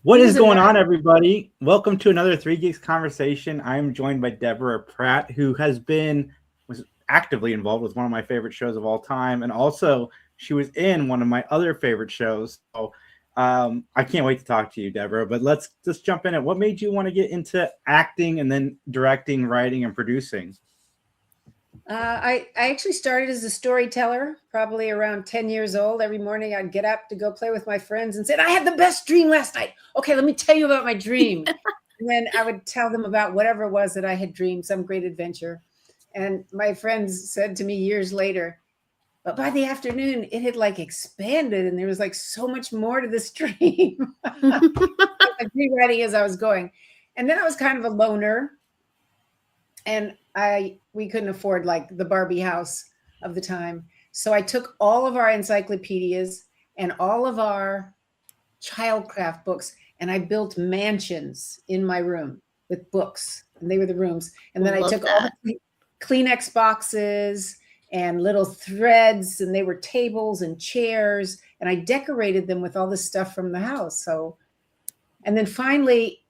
What He is was a going on, nerd. everybody? Welcome to another Three Geeks conversation. I am joined by Deborah Pratt, who was actively involved with one of my favorite shows of all time, and also she was in one of my other favorite shows. So I can't wait to talk to you, Deborah. But let's just jump in. What made you want to get into acting and then directing, writing, and producing? I actually started as a storyteller, probably around 10 years old. Every morning I'd get up to go play with my friends and said, I had the best dream last night. Okay, let me tell you about my dream. And then I would tell them about whatever it was that I had dreamed, some great adventure. And my friends said to me years later, but by the afternoon, it had like expanded and there was like so much more to this dream. I was rewriting as I was going. And then I was kind of a loner. And we couldn't afford like the Barbie house of the time. So I took all of our encyclopedias and all of our childcraft books and I built mansions in my room with books, and they were the rooms. And then I Love took all that. the Kleenex boxes and little threads, and they were tables and chairs, and I decorated them with all the stuff from the house. So, and then finally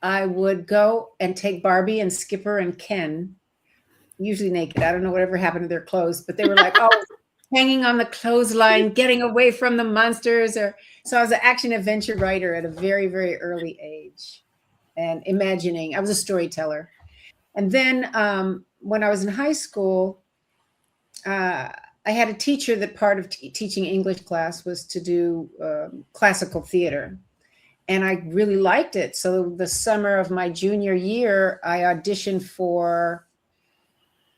I would go and take Barbie and Skipper and Ken, usually naked. I don't know whatever happened to their clothes, but they were like, oh, hanging on the clothesline, getting away from the monsters. Or so I was an action adventure writer at a very, very early age, and imagining. I was a storyteller. And then when I was in high school, I had a teacher that part of teaching English class was to do classical theater. And I really liked it. So the summer of my junior year, I auditioned for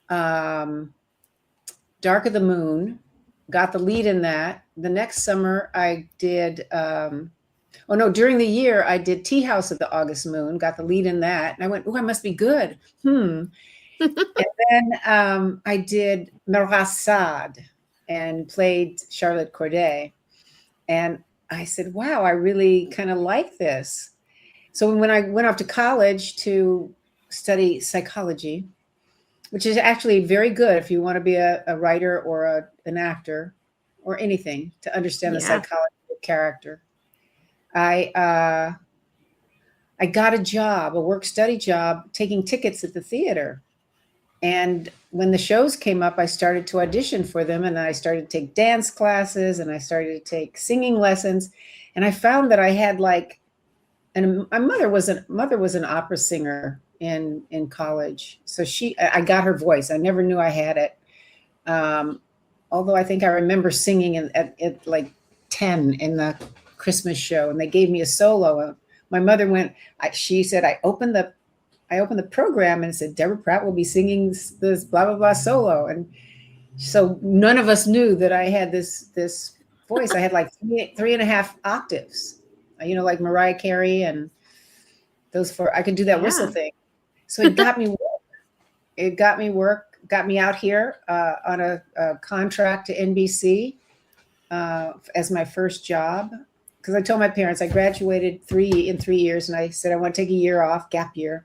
Dark of the Moon, got the lead in that. The next summer, I did. During the year, I did Tea House of the August Moon, got the lead in that. And I went, oh, I must be good. And then I did Merasad and played Charlotte Corday. And I said, wow, I really kind of like this. So when I went off to college to study psychology, which is actually very good if you want to be a writer or an actor or anything to understand the psychology of character. I got a job, a work study job, taking tickets at the theater. And when the shows came up, I started to audition for them, and I started to take dance classes, and I started to take singing lessons. And I found that I had and my mother was an opera singer in college. So I got her voice. I never knew I had it. Although I think I remember singing at like 10 in the Christmas show, and they gave me a solo. My mother she said, I opened the program and it said, Deborah Pratt will be singing this blah, blah, blah solo. And so none of us knew that I had this voice. I had like 3.5 octaves, like Mariah Carey and those four. I could do that whistle thing. So it got me work. Got me out here on a contract to NBC as my first job. Because I told my parents I graduated in 3 years, and I said I want to take a year off, gap year.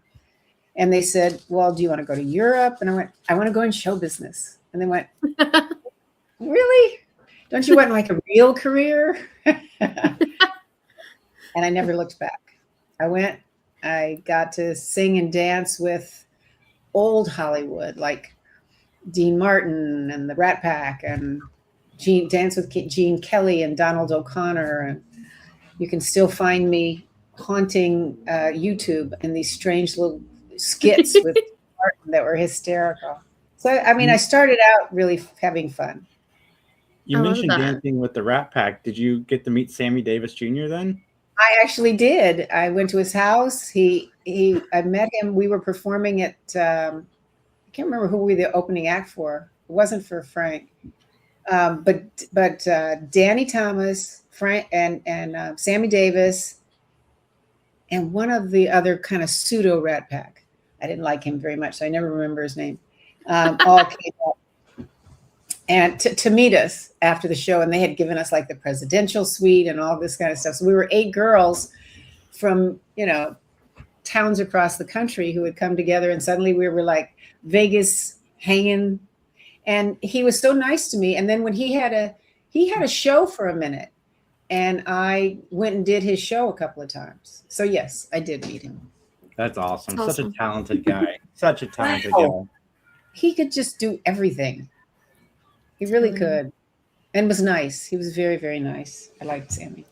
And they said, well, do you want to go to Europe? And I went, I want to go in show business. And they went, really? Don't you want like a real career? And I never looked back. I got to sing and dance with old Hollywood, like Dean Martin and the Rat Pack, and dance with Gene Kelly and Donald O'Connor. And you can still find me haunting YouTube in these strange little skits with Martin that were hysterical. So, I mean, I started out really having fun. You mentioned dancing with the Rat Pack. Did you get to meet Sammy Davis Jr. then? I actually did. I went to his house. I met him. We were performing at, I can't remember who we were the opening act for. It wasn't for Frank. But Danny Thomas, Frank, and Sammy Davis, and one of the other kind of pseudo Rat Pack. I didn't like him very much, so I never remember his name. All came up and to meet us after the show, and they had given us like the presidential suite and all this kind of stuff. So we were 8 girls from towns across the country who had come together, and suddenly we were like Vegas hanging. And he was so nice to me. And then when he had a show for a minute, and I went and did his show a couple of times. So yes, I did meet him. That's awesome. That's Such awesome. a talented guy. Such a talented Wow. guy. He could just do everything. He really Totally. could. And was nice. He was very, very nice. I liked Sammy.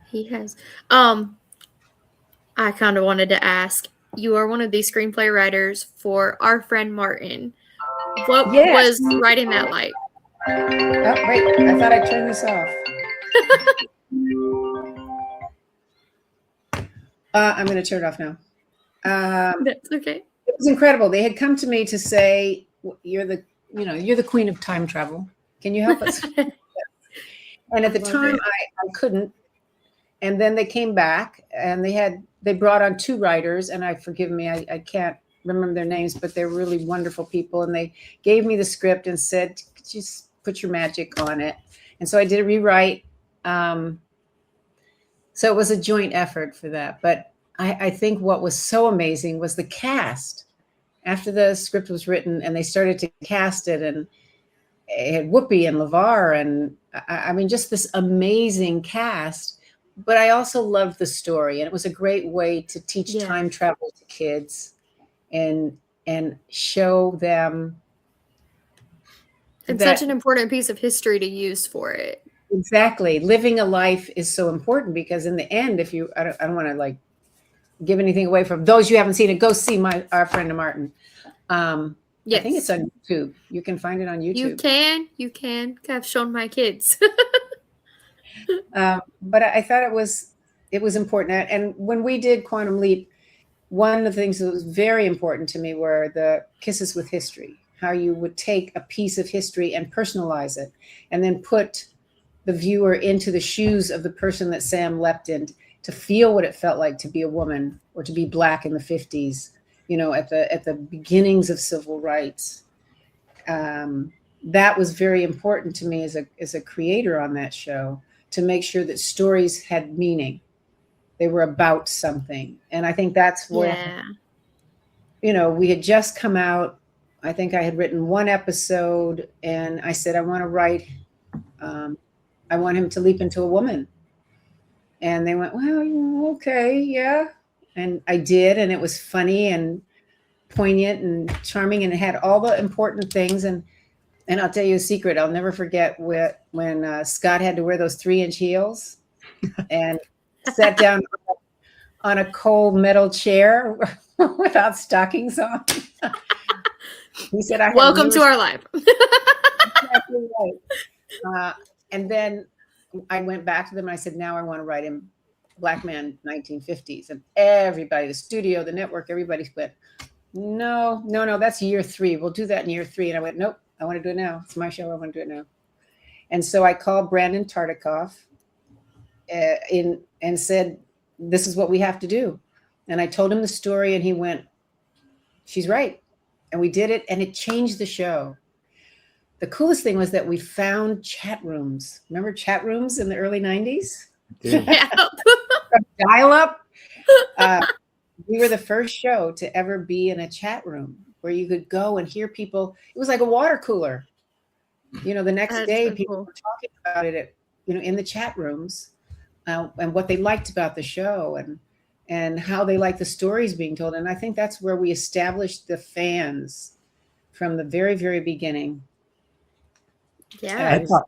He has. I kind of wanted to ask. You are one of the screenplay writers for Our Friend Martin. What Yes. was writing that like? Oh, wait. I thought I'd turn this off. I'm going to turn it off now. That's okay. It was incredible. They had come to me to say, you're the queen of time travel. Can you help us? And at the Love time it. I couldn't. And then they came back and they brought on 2 writers, and forgive me, I can't remember their names, but they're really wonderful people. And they gave me the script and said, could you put your magic on it? And so I did a rewrite. So it was a joint effort for that. But I think what was so amazing was the cast. After the script was written and they started to cast it, and it had Whoopi and LeVar, and I mean, just this amazing cast. But I also loved the story, and it was a great way to teach time travel to kids and show them. It's such an important piece of history to use for it. Exactly. Living a life is so important, because in the end, if you, I don't want to like give anything away from those you haven't seen it, go see Our Friend Martin. Yes. I think it's on YouTube. You can find it on YouTube. You can. I've shown my kids. But I thought it was important. And when we did Quantum Leap, one of the things that was very important to me were the kisses with history, how you would take a piece of history and personalize it, and then put the viewer into the shoes of the person that Sam leapt in, to feel what it felt like to be a woman or to be Black in the 50s, at the beginnings of civil rights. That was very important to me as a creator on that show, to make sure that stories had meaning. They were about something. And I think that's where, we had just come out. I think I had written 1 episode, and I said, I want to write, I want him to leap into a woman. And they went, well, okay, yeah. And I did, and it was funny and poignant and charming, and it had all the important things. And I'll tell you a secret. I'll never forget when Scott had to wear those 3-inch heels and sat down on a cold metal chair without stockings on. He said, Welcome to our life. Exactly right. And then I went back to them and I said, now I want to write him Black man 1950s. And everybody, the studio, the network, everybody went, no, that's year 3. We'll do that in year 3. And I went, nope, I want to do it now. It's my show. I want to do it now. And so I called Brandon Tartikoff and said, this is what we have to do. And I told him the story, and he went, she's right. And we did it, and it changed the show. The coolest thing was that we found chat rooms. Remember chat rooms in the early 90s? Yeah. Dial up. We were the first show to ever be in a chat room where you could go and hear people. It was like a water cooler. The next That's day, so people cool. were talking about it, in the chat rooms, and what they liked about the show, and how they liked the stories being told. And I think that's where we established the fans from the very, very beginning. Yeah. I thought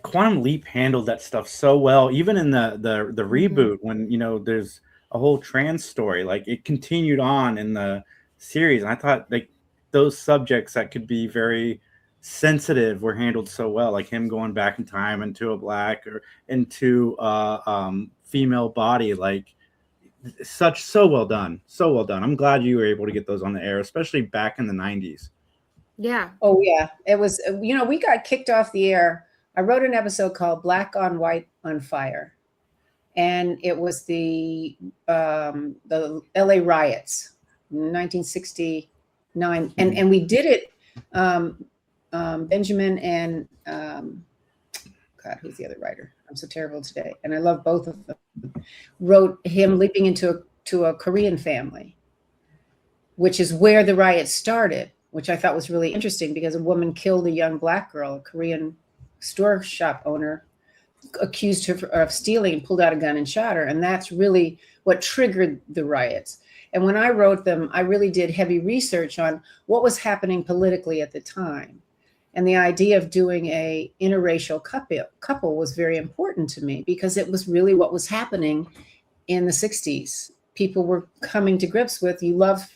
Quantum Leap handled that stuff so well, even in the reboot, when there's a whole trans story, like it continued on in the series. And I thought like those subjects that could be very sensitive were handled so well, like him going back in time into a Black or into female body, like so well done. I'm glad you were able to get those on the air, especially back in the 90s. Yeah. Oh yeah, it was. We got kicked off the air. I wrote an episode called "Black on White on Fire," and it was the LA riots, 1969, and we did it. Benjamin and God, who's the other writer? I'm so terrible today, and I love both of them. Wrote him leaping into a Korean family, which is where the riot started, which I thought was really interesting, because a woman killed a young Black girl, a Korean store shop owner accused her of stealing, pulled out a gun and shot her. And that's really what triggered the riots. And when I wrote them, I really did heavy research on what was happening politically at the time. And the idea of doing a interracial couple was very important to me because it was really what was happening in the 60s. People were coming to grips with, you love,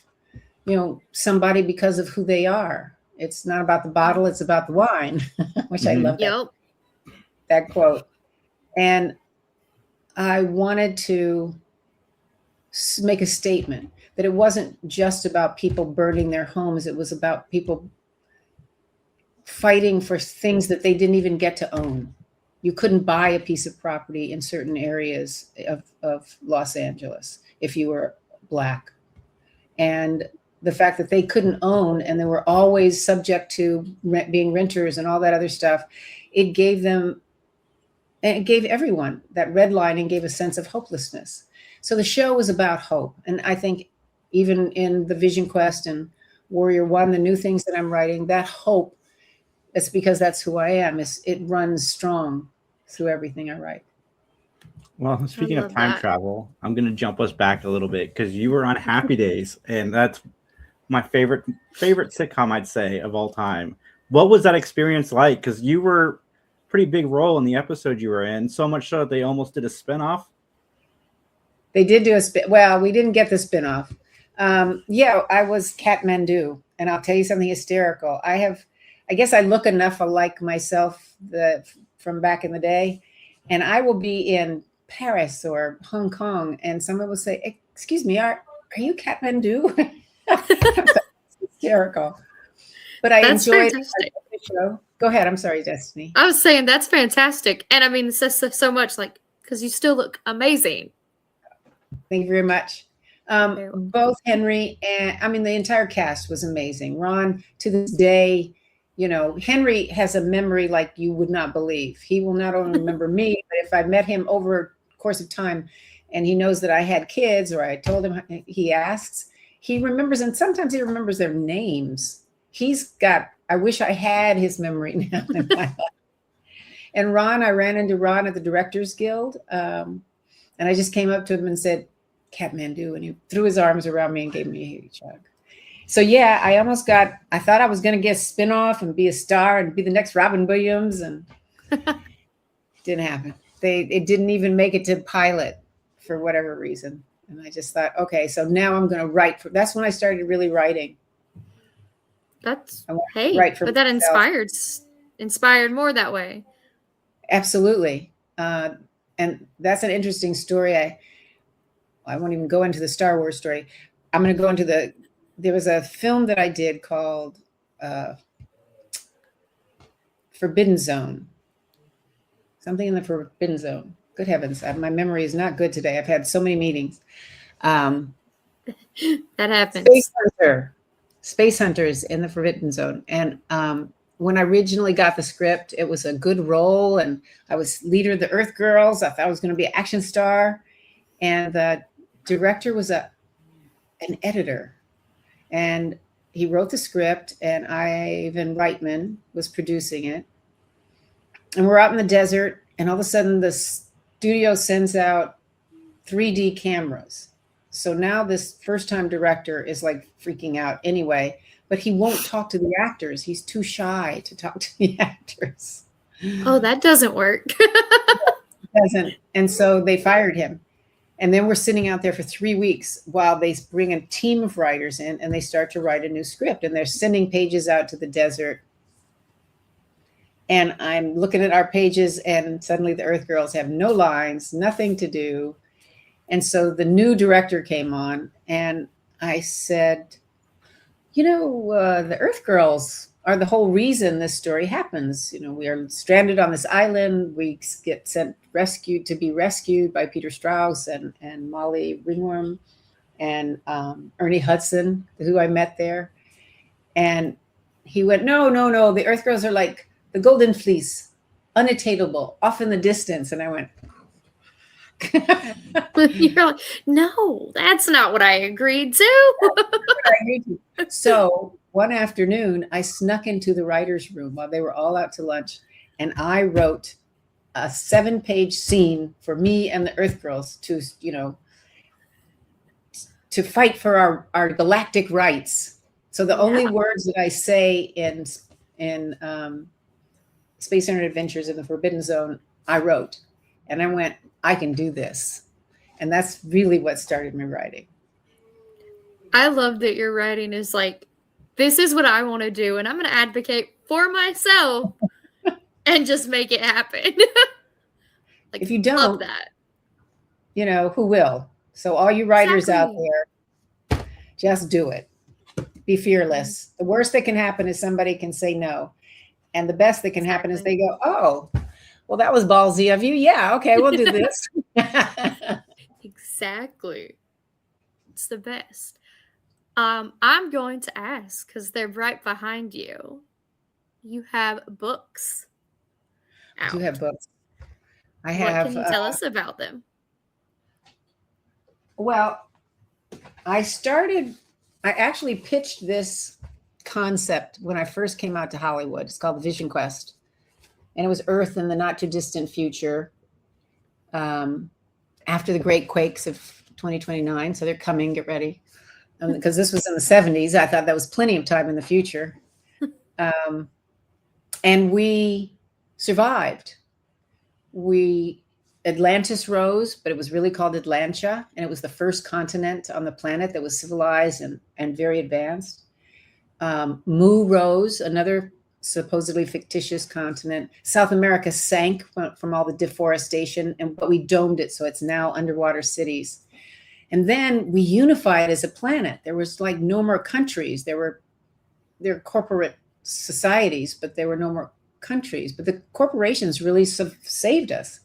somebody because of who they are. It's not about the bottle, it's about the wine, which I love that quote. And I wanted to make a statement that it wasn't just about people burning their homes. It was about people fighting for things that they didn't even get to own. You couldn't buy a piece of property in certain areas of Los Angeles if you were Black. And the fact that they couldn't own and they were always subject to being renters and all that other stuff, it gave them, and it gave everyone that redlining gave a sense of hopelessness. So the show was about hope. And I think even in the Vision Quest and Warrior One, the new things that I'm writing, that hope, it's because that's who I am. It runs strong through everything I write. Well, speaking of time travel, I'm going to jump us back a little bit because you were on Happy Days, and that's my favorite sitcom, I'd say, of all time. What was that experience like? Because you were a pretty big role in the episode you were in, so much so that they almost did a spinoff. They did do a spin. Well, we didn't get the spinoff. I was Kathmandu, and I'll tell you something hysterical. I guess I look enough alike myself from back in the day, and I will be in Paris or Hong Kong, and someone will say, "Excuse me, are you Kathmandu?" Hysterical. But I enjoyed the show. Go ahead. I'm sorry, Destiny. I was saying that's fantastic, and I mean, it says so much, like, because you still look amazing. Thank you very much. Both Henry and the entire cast was amazing. Ron, to this day, Henry has a memory like you would not believe. He will not only remember me, but if I met him over the course of time and he knows that I had kids or I told him, he asks, he remembers, and sometimes he remembers their names. I wish I had his memory now in my life. And Ron, I ran into Ron at the Directors Guild. And I just came up to him and said, Kathmandu, and he threw his arms around me and gave me a huge hug. So yeah, I thought I was going to get a spinoff and be a star and be the next Robin Williams, and it didn't happen. It didn't even make it to pilot for whatever reason. And I just thought, okay, so now I'm going to write. That's when I started really writing. But that inspired more that way. Absolutely. And that's an interesting story. I won't even go into the Star Wars story. I'm going to go into there was a film that I did called Forbidden Zone. Something in the Forbidden Zone. Good heavens. My memory is not good today. I've had so many meetings. That happens. Space Hunters in the Forbidden Zone. And when I originally got the script, it was a good role. And I was leader of the Earth Girls. I thought I was going to be an action star. And the director was an editor. And he wrote the script, and Ivan Reitman was producing it. And we're out in the desert, and all of a sudden the studio sends out 3D cameras. So now this first-time director is like freaking out anyway, but he won't talk to the actors. He's too shy to talk to the actors. Oh, that doesn't work. It doesn't. And so they fired him. And then we're sitting out there for 3 weeks while they bring a team of writers in and they start to write a new script. And they're sending pages out to the desert. And I'm looking at our pages, and suddenly the Earth Girls have no lines, nothing to do. And so the new director came on, and I said, the Earth Girls are the whole reason this story happens. We are stranded on this island. We get to be rescued by Peter Strauss and Molly Ringworm and Ernie Hudson, who I met there. And he went, no, the Earth Girls are like the Golden Fleece, unattainable, off in the distance. And I went, you're like, no, that's not what I agreed to. So one afternoon, I snuck into the writer's room while they were all out to lunch. and I wrote a 7-page scene for me and the Earth Girls to, to fight for our galactic rights. So the only words that I say in Space Internet Adventures in the Forbidden Zone, I wrote, and I went, I can do this. And that's really what started me writing. I love that your writing is like, this is what I want to do, and I'm going to advocate for myself and just make it happen. Like, if you don't, love that. Who will? So all you writers out there, just do it. Be fearless. The worst that can happen is somebody can say no. And the best that can happen is they go, oh, well, that was ballsy of you. Yeah, okay, we'll do this. Exactly. It's the best. I'm going to ask, because they're right behind you. You have books out. I do have books. I have. What can you tell us about them? Well, I actually pitched this concept when I first came out to Hollywood. It's called the Vision Quest. And it was Earth in the not too distant future, after the great quakes of 2029. So they're coming, get ready. Because this was in the 70s. I thought that was plenty of time in the future. And we survived. Atlantis rose, but it was really called Atlantia. And it was the first continent on the planet that was civilized and very advanced. Mu rose, another supposedly fictitious continent. South America sank from all the deforestation, but we domed it, so it's now underwater cities. And then we unified as a planet. There was like no more countries. There were corporate societies, but there were no more countries. But the corporations really saved us.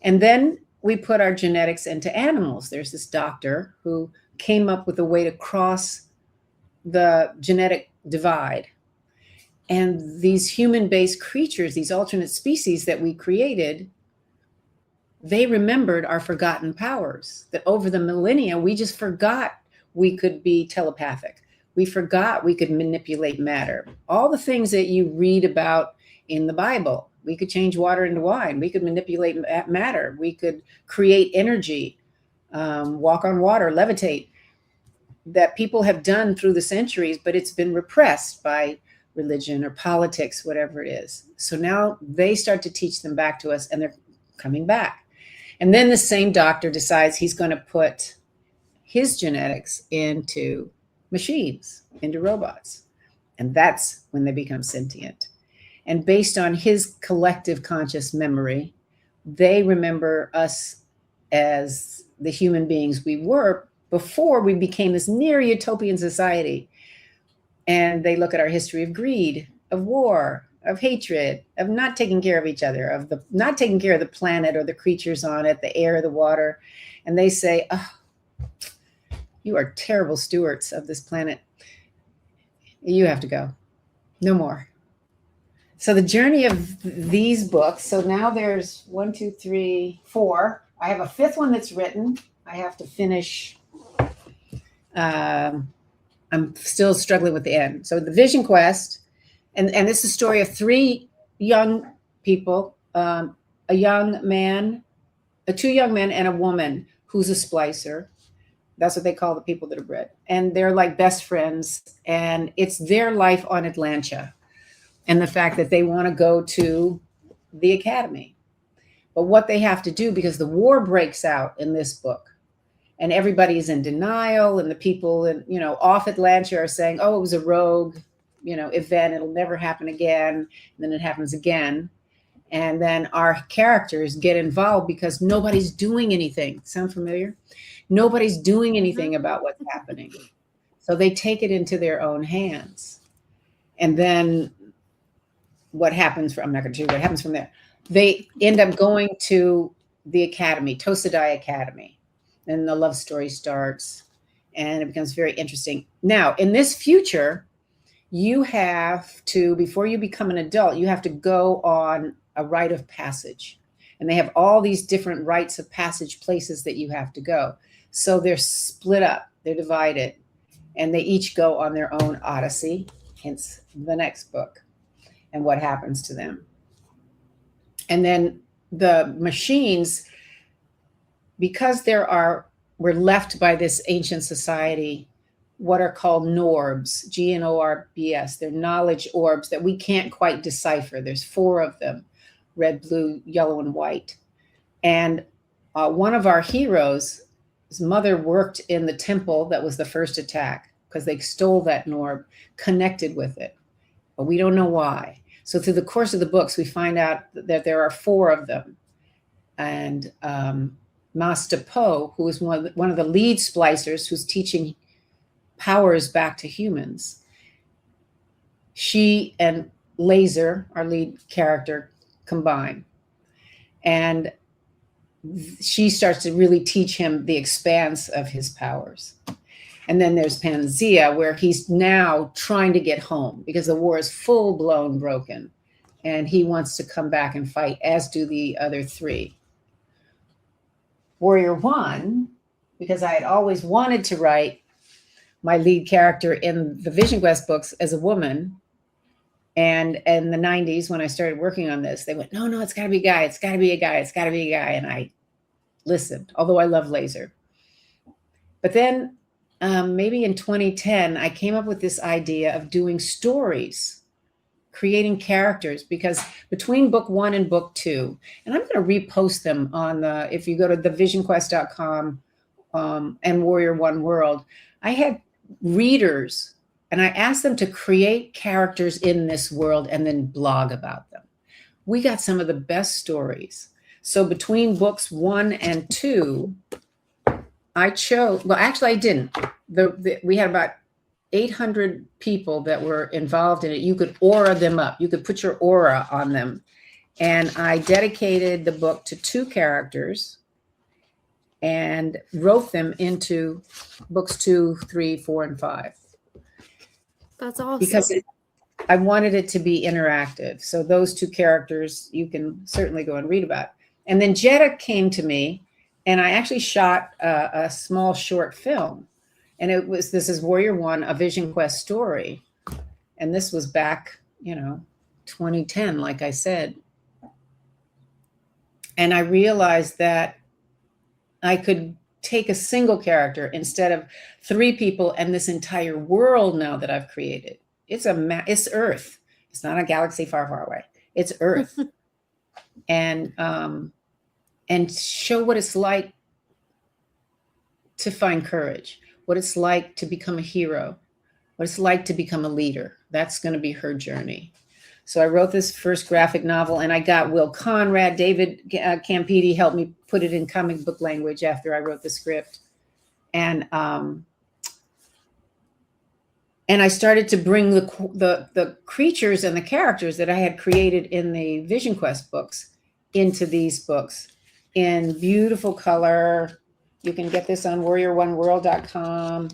And then we put our genetics into animals. There's this doctor who came up with a way to cross the genetic divide. And these human-based creatures, these alternate species that we created, they remembered our forgotten powers, that over the millennia, we just forgot we could be telepathic. We forgot we could manipulate matter. All the things that you read about in the Bible. We could change water into wine. We could manipulate matter. We could create energy, walk on water, levitate, that people have done through the centuries, but it's been repressed by religion or politics, whatever it is. So now they start to teach them back to us, and they're coming back. And then the same doctor decides he's going to put his genetics into machines, into robots. And that's when they become sentient. And based on his collective conscious memory, they remember us as the human beings we were before we became this near utopian society. And they look at our history of greed, of war, of hatred, of not taking care of each other, of not taking care of the planet or the creatures on it, the air, the water. And they say, oh, you are terrible stewards of this planet. You have to go. No more. So the journey of these books, so now there's 1, 2, 3, 4. I have a 5th one that's written. I have to finish. I'm still struggling with the end. So the Vision Quest, and this is a story of 3 young people, a young man, 2 young men and a woman who's a splicer. That's what they call the people that are bred. And they're like best friends. And it's their life on Atlantia. And the fact that they want to go to the academy. But what they have to do, because the war breaks out in this book, and everybody's in denial, and the people off Atlantia are saying, oh, it was a rogue, event. It'll never happen again. And then it happens again. And then our characters get involved because nobody's doing anything. Sound familiar? Nobody's doing anything about what's happening. So they take it into their own hands. And then what happens I'm not going to tell you what happens from there. They end up going to the academy, Tosadai Academy. And the love story starts, and it becomes very interesting. Now, in this future, you have to, before you become an adult, you have to go on a rite of passage. And they have all these different rites of passage places that you have to go. So they're split up, they're divided, and they each go on their own odyssey, hence the next book and what happens to them. And then the machines, because we're left by this ancient society, what are called Norbs, G-N-O-R-B-S. They're knowledge orbs that we can't quite decipher. There's 4 of them, red, blue, yellow, and white. And one of our heroes, his mother worked in the temple that was the first attack because they stole that Norb, connected with it. But we don't know why. So through the course of the books, we find out that there are 4 of them. And Master Po, who is one of the lead splicers who's teaching powers back to humans, she and Laser, our lead character, combine. And she starts to really teach him the expanse of his powers. And then there's Panzea, where he's now trying to get home because the war is full-blown broken. And he wants to come back and fight, as do the other 3. Warrior 1, because I had always wanted to write my lead character in the Vision Quest books as a woman. And in the 90s, when I started working on this, they went, no, it's got to be a guy. It's got to be a guy. It's got to be a guy. And I listened, although I love Laser. But then maybe in 2010, I came up with this idea of doing stories, creating characters, because between book 1 and book 2, and I'm going to repost them on if you go to thevisionquest.com and Warrior One World, I had readers and I asked them to create characters in this world and then blog about them. We got some of the best stories. So between books 1 and 2, I chose, well, actually I didn't. We had about 800 people that were involved in it. You could aura them up. You could put your aura on them. And I dedicated the book to 2 characters and wrote them into books 2, 3, 4, and 5. That's awesome. Because I wanted it to be interactive. So those 2 characters you can certainly go and read about. And then Jetta came to me, and I actually shot a small short film. And this is Warrior One, a Vision Quest story. And this was back, 2010, like I said. And I realized that I could take a single character instead of 3 people and this entire world now that I've created. It's Earth. It's not a galaxy far, far away. It's Earth. And show what it's like to find courage, what it's like to become a hero, what it's like to become a leader. That's going to be her journey. So I wrote this first graphic novel, and I got Will Conrad, David Campidi helped me put it in comic book language after I wrote the script. And I started to bring the creatures and the characters that I had created in the Vision Quest books into these books in beautiful color. You can get this on warrioroneworld.com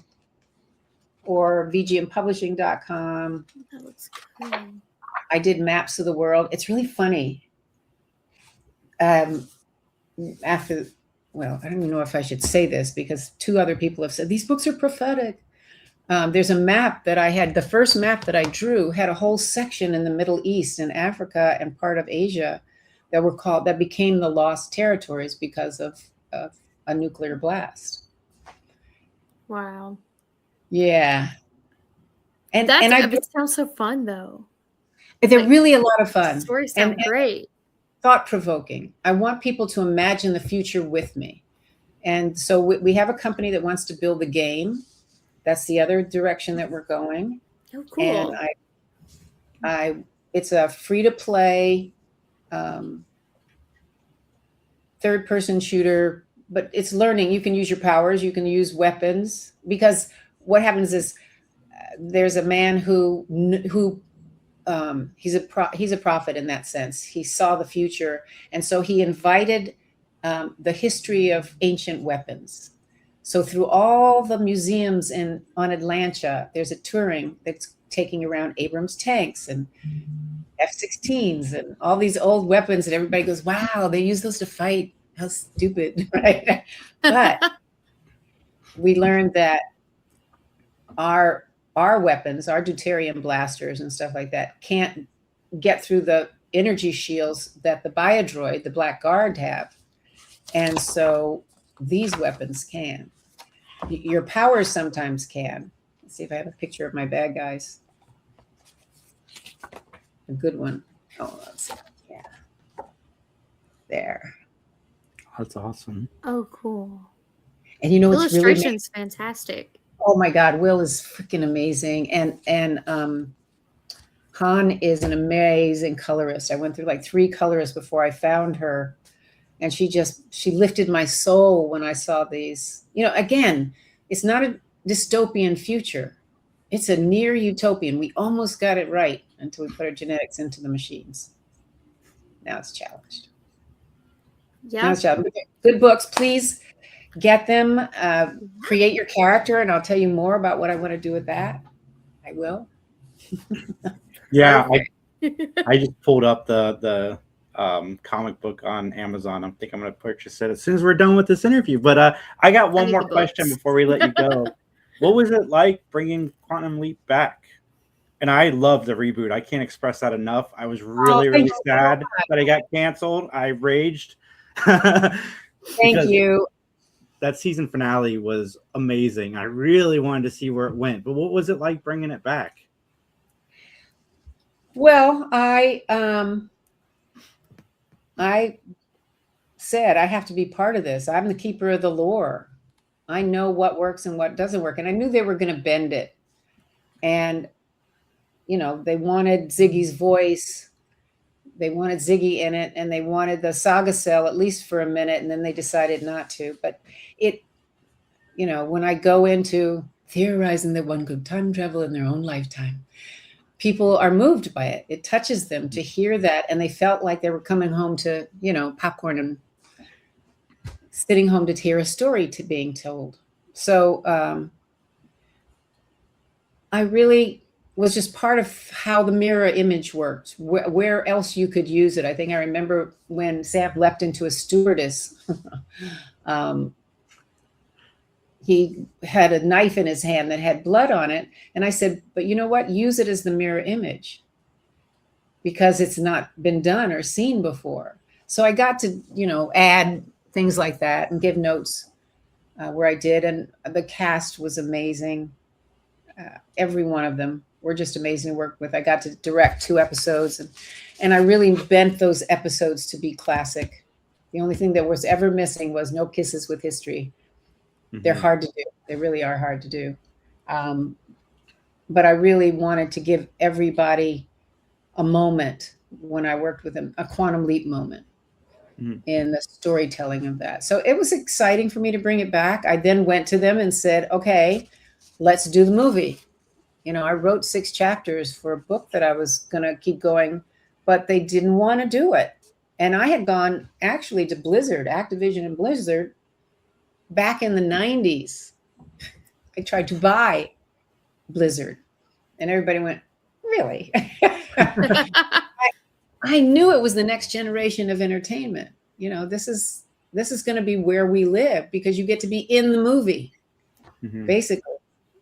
or vgmpublishing.com. That looks cool. I did maps of the world. It's really funny. I don't even know if I should say this because 2 other people have said these books are prophetic. There's a map that I had, the first map that I drew had a whole section in the Middle East and Africa and part of Asia that became the Lost Territories because of a nuclear blast. Wow. Yeah. And it sounds so fun though. They're really a lot of fun. Stories sound great. Thought-provoking. I want people to imagine the future with me. And so we have a company that wants to build a game. That's the other direction that we're going. Oh, cool. And it's a free-to-play third-person shooter, but it's learning. You can use your powers. You can use weapons. Because what happens is there's a man who he's a prophet in that sense. He saw the future. And so he invited the history of ancient weapons. So through all the museums on Atlantia, there's a touring that's taking around Abrams tanks and F-16s and all these old weapons. And everybody goes, wow, they use those to fight. How stupid, right? But we learned that our weapons, our deuterium blasters and stuff like that, can't get through the energy shields that the biodroid, the Black Guard, have. And so these weapons can. Your powers sometimes can. Let's see if I have a picture of my bad guys. A good one. Oh, let's see. Yeah. There. That's awesome. Oh, cool. And you know what's really illustration's fantastic. Oh my God, Will is freaking amazing. And Han is an amazing colorist. I went through like 3 colorists before I found her. And she lifted my soul when I saw these. You know, again, it's not a dystopian future. It's a near utopian. We almost got it right until we put our genetics into the machines. Now it's challenged. Yeah. Good books. Please get them. Create your character, and I'll tell you more about what I want to do with that. I will. Yeah, I just pulled up the comic book on Amazon. I think I'm going to purchase it as soon as we're done with this interview. But I got one more question before we let you go. What was it like bringing Quantum Leap back? And I love the reboot. I can't express that enough. I was really sad that it got canceled. I raged. Thank you. That season finale was amazing. I really wanted to see where it went. But what was it like bringing it back? Well, I said I have to be part of this. I'm the keeper of the lore. I know what works and what doesn't work. And I knew they were going to bend it. And, you know, they wanted Ziggy's voice. They wanted Ziggy in it, and they wanted the saga cell at least for a minute, and then they decided not to. But it, you know, when I go into theorizing that one could time travel in their own lifetime, people are moved by it. It touches them to hear that, and they felt like they were coming home to, you know, popcorn and sitting home to hear a story to being told. So I really was just part of how the mirror image worked, where else you could use it. I think I remember when Sam leapt into a stewardess, he had a knife in his hand that had blood on it. And I said, but you know what? Use it as the mirror image because it's not been done or seen before. So I got to, you know, add things like that and give notes where I did. And the cast was amazing. Every one of them were just amazing to work with. I got to direct 2 episodes and I really bent those episodes to be classic. The only thing that was ever missing was no kisses with history. Mm-hmm. They're hard to do. They really are hard to do. But I really wanted to give everybody a moment when I worked with them, a quantum leap moment in the storytelling of that. So it was exciting for me to bring it back. I then went to them and said, okay, let's do the movie. You know, I wrote 6 chapters for a book that I was going to keep going, but they didn't want to do it. And I had gone actually to Blizzard, Activision and Blizzard back in the 90s. I tried to buy Blizzard and everybody went, really? I knew it was the next generation of entertainment. You know, this is going to be where we live because you get to be in the movie, basically.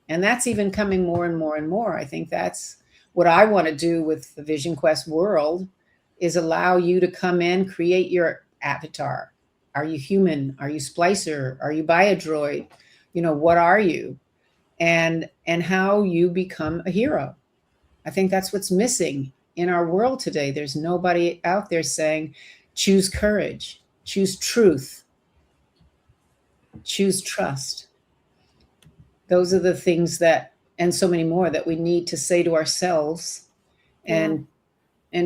And that's even coming more and more and more. I think that's what I want to do with the Vision Quest world is allow you to come in, create your avatar. Are you human? Are you splicer? Are you biodroid? You know, what are you? And how you become a hero. I think that's what's missing in our world today. There's nobody out there saying, choose courage, choose truth, choose trust. Those are the things that, and so many more that we need to say to ourselves and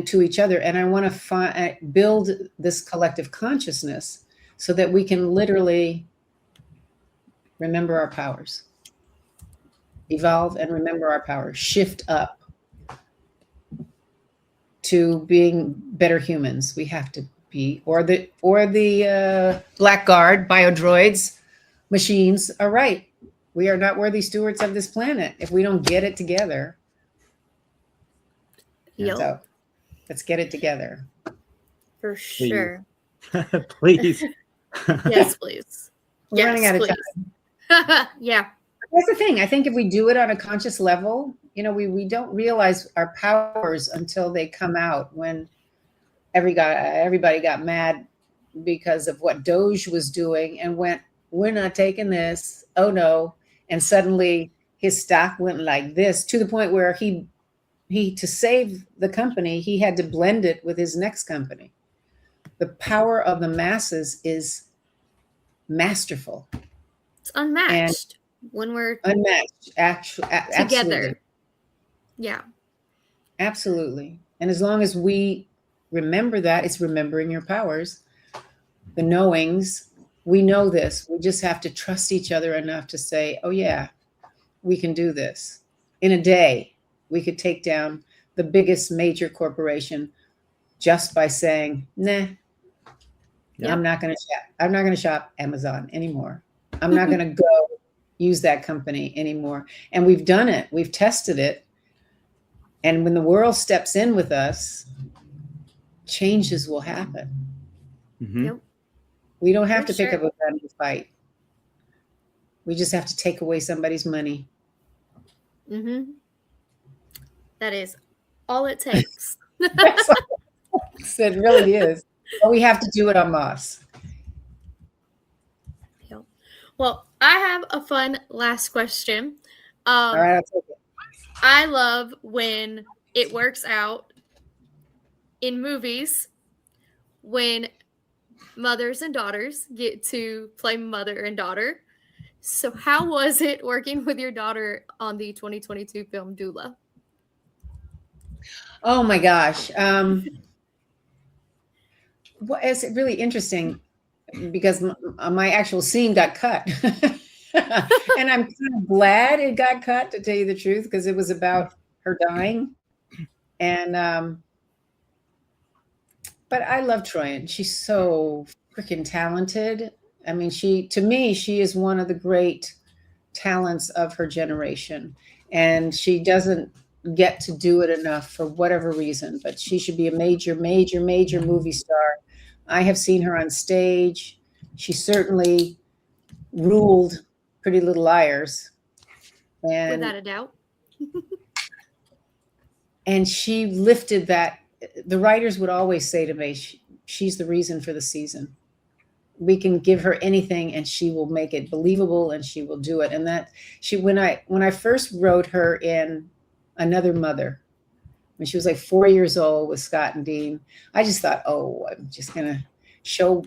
to each other. And I want to build this collective consciousness so that we can literally remember our powers, evolve and remember our powers, shift up to being better humans. We have to be, or the Black Guard, biodroids, machines are right. We are not worthy stewards of this planet if we don't get it together. Yep. So let's get it together. For sure. Please. Yes, please. We're running out of time. Yeah. That's the thing. I think if we do it on a conscious level, you know, we don't realize our powers until they come out when everybody got mad because of what Doge was doing and went, we're not taking this. Oh no. And suddenly his stock went like this, to the point where he to save the company, he had to blend it with his next company. The power of the masses is masterful. It's unmatched when we're Unmatched. together. Absolutely. Yeah. Absolutely. And as long as we remember that, it's remembering your powers, the knowings. We know this. We just have to trust each other enough to say, oh yeah, we can do this. In a day, we could take down the biggest major corporation just by saying, nah, Yeah. I'm not going to shop Amazon anymore. I'm not going to go use that company anymore. And we've done it. We've tested it. And when the world steps in with us, changes will happen. Mm-hmm. Yep. We don't have For to pick sure. up a gun and fight. We just have to take away somebody's money. Mm-hmm. That is all it takes. That's all it really is. But we have to do it en masse. Yep. Well, I have a fun last question. All right, I'll take it. I love when it works out in movies when mothers and daughters get to play mother and daughter. So how was it working with your daughter on the 2022 film Doula? Oh my gosh. It's really interesting because my actual scene got cut. And I'm kind of glad it got cut, to tell you the truth, because it was about her dying. And but I love Troyan. She's so freaking talented. I mean, to me, she is one of the great talents of her generation. And she doesn't get to do it enough for whatever reason, but she should be a major, major, major movie star. I have seen her on stage. She certainly ruled Pretty Little Liars. And Without a doubt. and she lifted that. The writers would always say to me, she's the reason for the season. We can give her anything and she will make it believable and she will do it. And that when I first wrote her in Another Mother, when she was like 4 years old with Scott and Dean, I just thought, oh, I'm just going to show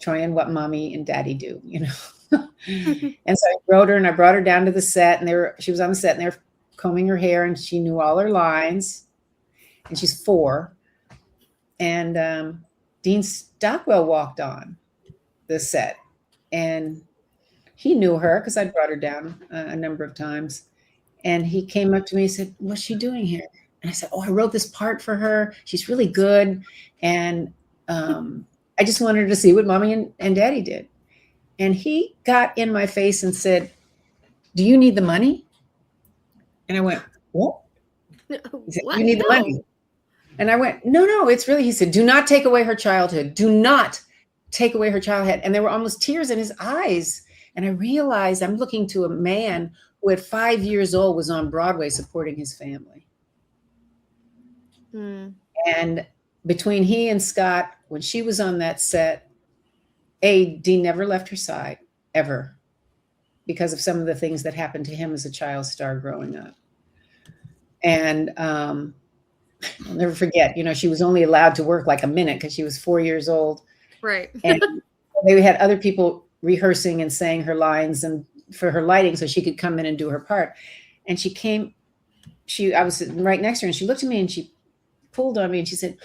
Troyan what mommy and daddy do, you know? And so I wrote her and I brought her down to the set, and she was on the set and they were combing her hair and she knew all her lines, and she's 4. And Dean Stockwell walked on the set and he knew her because I'd brought her down a number of times. And he came up to me and said, what's she doing here? And I said, oh, I wrote this part for her. She's really good. And I just wanted her to see what mommy and daddy did. And he got in my face and said, do you need the money? And I went, what? He said, What? you need the money. And I went, no, it's really, he said, do not take away her childhood. Do not take away her childhood. And there were almost tears in his eyes. And I realized I'm looking to a man who at 5 years old was on Broadway supporting his family. And between he and Scott, when she was on that set, Dean never left her side, ever, because of some of the things that happened to him as a child star growing up. And I'll never forget, she was only allowed to work like a minute because she was 4 years old. Right. And they had other people rehearsing and saying her lines and for her lighting so she could come in and do her part. And I was sitting right next to her and she looked at me and she pulled on me and she said,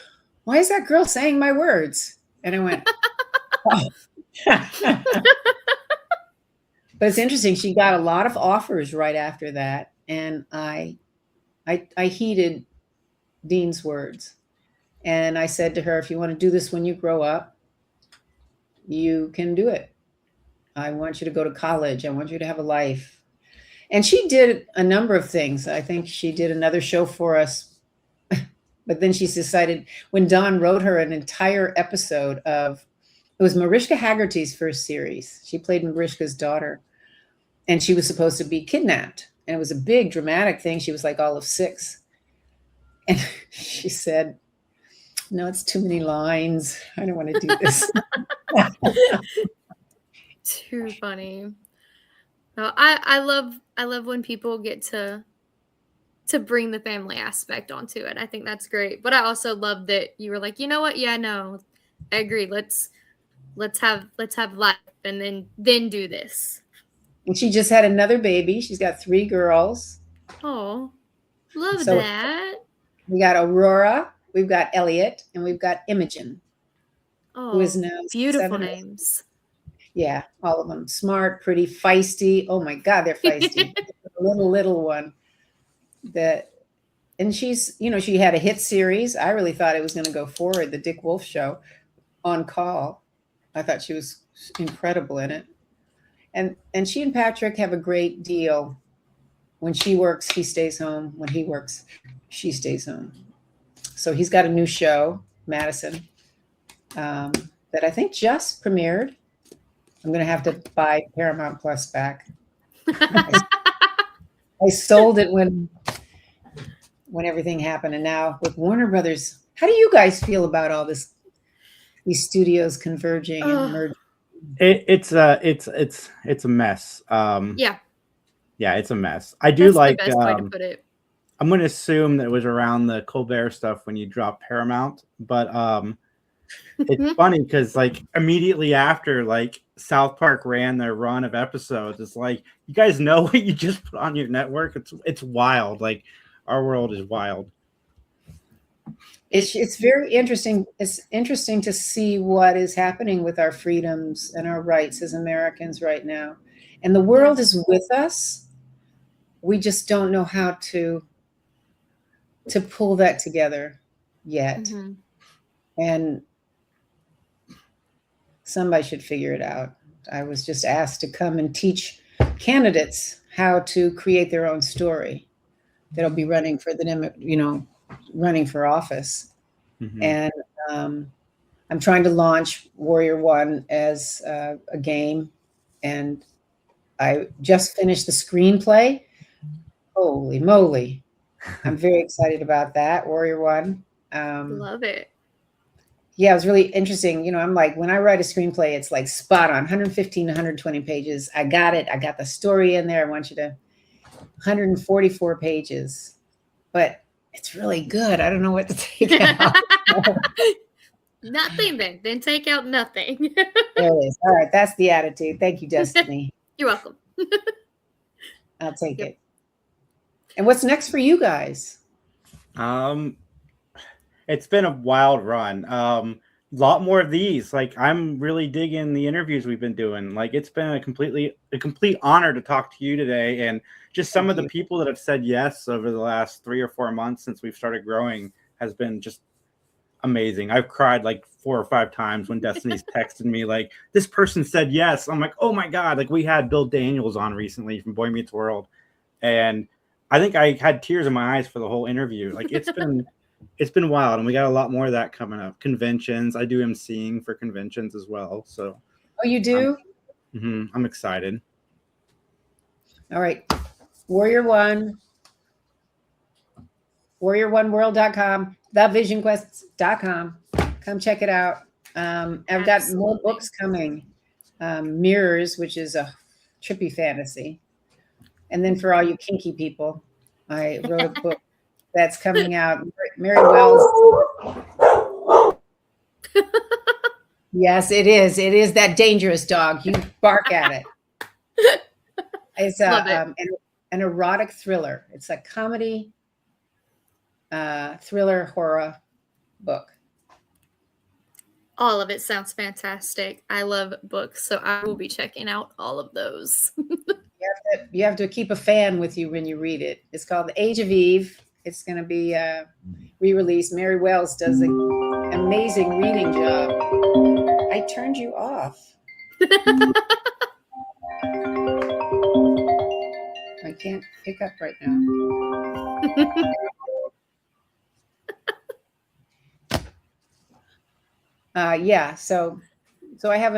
why is that girl saying my words? And I went, oh. But it's interesting. She got a lot of offers right after that. And I heeded Dean's words. And I said to her, if you want to do this when you grow up, you can do it. I want you to go to college. I want you to have a life. And she did a number of things. I think she did another show for us. But then she decided, when Don wrote her an entire episode it was Mariska Hargitay's first series. She played Mariska's daughter. And she was supposed to be kidnapped. And it was a big dramatic thing. She was like all of 6. And she said, No, it's too many lines. I don't want to do this. Too funny. No, I love when people get to bring the family aspect onto it. I think that's great. But I also love that you were like, you know what? Yeah, no, I agree. Let's have life and then do this. And she just had another baby. She's got 3 girls. Oh, love So that. we got Aurora, we've got Elliot, and we've got Imogen, who is Oh, now beautiful 7. names. Yeah, all of them. Smart, pretty, feisty. Oh my God, they're feisty. little one. And she's, she had a hit series. I really thought it was going to go forward, the Dick Wolf Show, On Call. I thought she was incredible in it. And she and Patrick have a great deal. When she works, he stays home. When he works, she stays home. So he's got a new show, Madison, that I think just premiered. I'm going to have to buy Paramount Plus back. I sold it when everything happened. And now with Warner Brothers, how do you guys feel about all this, these studios converging and merging? It's a mess. Yeah, it's a mess. I do That's like the best way to put it. I'm going to assume that it was around the Colbert stuff when you dropped Paramount, but it's funny because like immediately after like South Park ran their run of episodes, it's like, you guys know what you just put on your network? It's wild. Like, our world is wild. It's very interesting. It's interesting to see what is happening with our freedoms and our rights as Americans right now. And the world is with us. We just don't know how to pull that together yet. Mm-hmm. And somebody should figure it out. I was just asked to come and teach candidates how to create their own story that'll be running for running for office. Mm-hmm. And I'm trying to launch Warrior One as a game. And I just finished the screenplay. Holy moly. I'm very excited about that, Warrior One. Love it. Yeah, it was really interesting. I'm like, when I write a screenplay, it's like spot on, 115, 120 pages. I got it. I got the story in there. I want you to 144 pages. But it's really good. I don't know what to take out. Nothing then. Then take out nothing. There it is. All right. That's the attitude. Thank you, Destiny. You're welcome. I'll take it. And what's next for you guys? It's been a wild run. A lot more of these. Like, I'm really digging the interviews we've been doing. Like, it's been a complete honor to talk to you today, and just some of the people that have said yes over the last 3 or 4 months since we've started growing has been just amazing. I've cried like 4 or 5 times when Destiny's texted me like, this person said yes. I'm like, oh my God. Like, we had Bill Daniels on recently from Boy Meets World, and I think I had tears in my eyes for the whole interview. Like, it's been wild, and we got a lot more of that coming up. Conventions. I do emceeing for conventions as well. So. Oh, you do? I'm excited. All right. Warrior One, warrior1world.com, thevisionquest.com. Come check it out. I've got more books coming. Mirrors, which is a trippy fantasy. And then for all you kinky people, I wrote a book that's coming out. Mary Wells. Yes, it is. It is that dangerous dog. You bark at it. It's an erotic thriller. It's a comedy, thriller, horror book. All of it sounds fantastic. I love books, so I will be checking out all of those. You have to keep a fan with you when you read it. It's called The Age of Eve. It's going to be re-released. Mary Wells does an amazing reading job. I turned you off. I can't pick up right now. So I have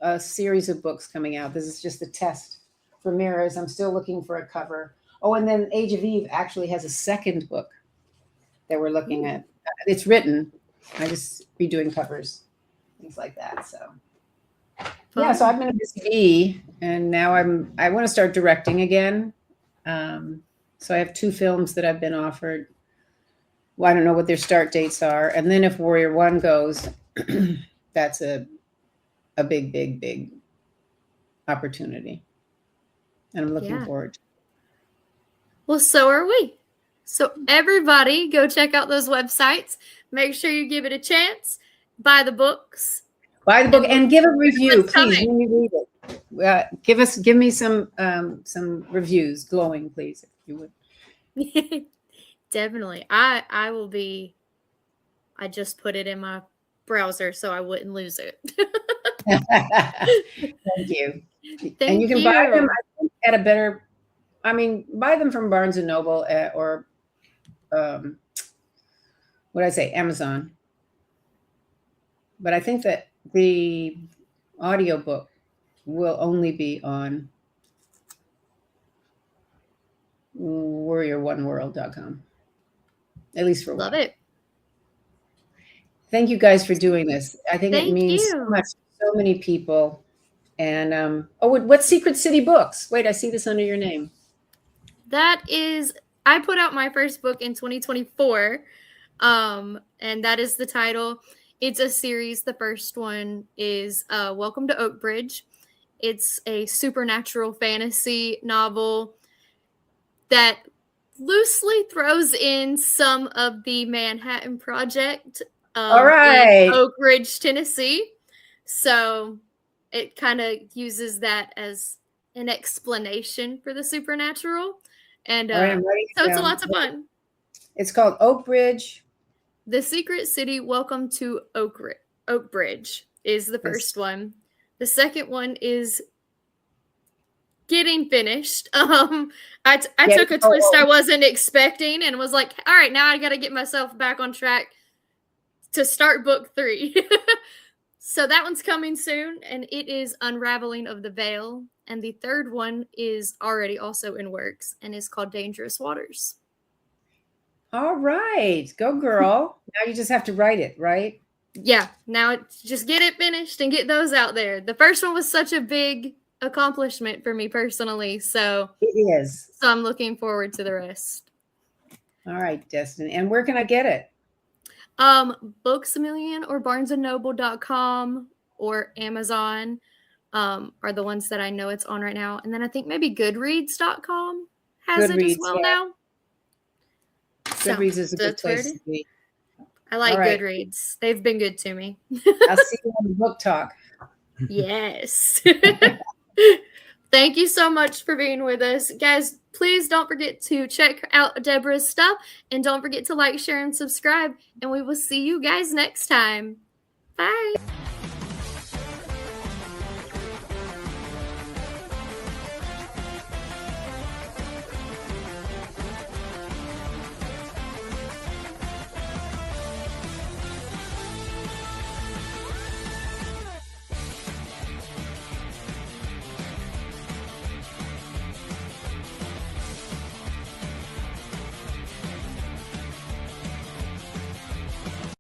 a series of books coming out. This is just a test for Mirrors. I'm still looking for a cover. Oh, and then Age of Eve actually has a second book that we're looking at It's written. I just be doing covers, things like that. So yeah, so I've been a busy bee, and now I want to start directing again. So I have 2 films that I've been offered. Well, I don't know what their start dates are, and then if Warrior One goes, that's a big opportunity, and I'm looking forward to it. Well, so are we. So everybody go check out those websites. Make sure you give it a chance. Buy the books. Buy the book and give a review, please, coming. when you read it. Give me some reviews, glowing, please, if you would. Definitely. I will be. I just put it in my browser so I wouldn't lose it. Thank you. And you can buy them, I think, at a better. I mean, buy them from Barnes and Noble or what did I say, Amazon. But I think that the audiobook will only be on warrior1world.com, at least for a while. Love it. Thank you guys for doing this. I think it means you. so much to so many people. And what Secret City Books? Wait, I see this under your name. That is, I put out my first book in 2024, and that is the title. It's a series. The first one is Welcome to Oakbridge. It's a supernatural fantasy novel that loosely throws in some of the Manhattan Project All right. in Oak Ridge, Tennessee. So it kind of uses that as an explanation for the supernatural. And All right, so it's a lots of fun. It's called Oakbridge. The Secret City, Welcome to Oakbridge is the first one. The second one is getting finished. I took a twist I wasn't expecting and was like, all right, now I got to get myself back on track to start book 3. So that one's coming soon, and it is Unraveling of the Veil. And the third one is already also in works and is called Dangerous Waters. All right. Go, girl. Now you just have to write it, right? Yeah. Now just get it finished and get those out there. The first one was such a big accomplishment for me personally. So it is. So I'm looking forward to the rest. All right, Destiny. And where can I get it? Books A Million or BarnesandNoble.com or Amazon are the ones that I know it's on right now. And then I think maybe Goodreads.com has it as well now. Goodreads is a good place to be. I like Goodreads. They've been good to me. I'll see you on the book talk. Yes. Thank you so much for being with us. Guys, please don't forget to check out Deborah's stuff. And don't forget to like, share, and subscribe. And we will see you guys next time. Bye.